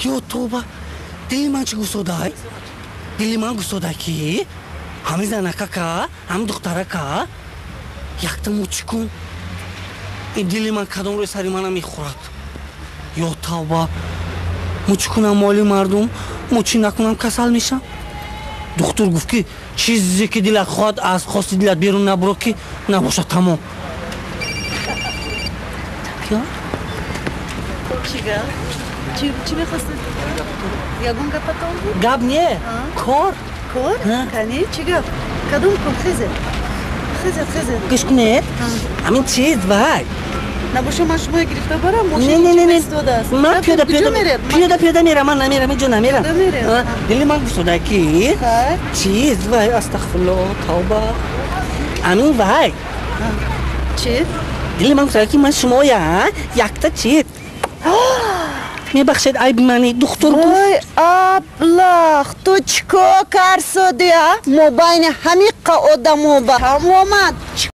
Yo توبه دل من چه گسودای دل من گسودای کی همین زنکا کا هم دخترا کا یکتا موچکون این دل من کدوم روی سری منم میخورد یا توبه موچکونم مالی مردم موچی نکنم کسل میشم دکتر گفت که چیزی که دلت خواهد از خواستی دلت بیرون نبرو که نباشه تمام یا چی بخواستی؟ یگون گپتان بود؟ گپ نه کار کار؟ کنی؟ چی گپ؟ کدوم کن خیزه گوش کنید همین چیز وای نباشه من شما گرفته برم نه استفاده است من پیاده میرم من نمیرم اینجا نمیرم دلی من گسوده کی چیز وای استغفرالله توبه همین وای چی؟ دلی من گسوده کی من شما یکتا چیز میبخشید عیب منی دکتر گفت وای ابلخ تو چیکار کردی ما بین همین آدمو با تمامت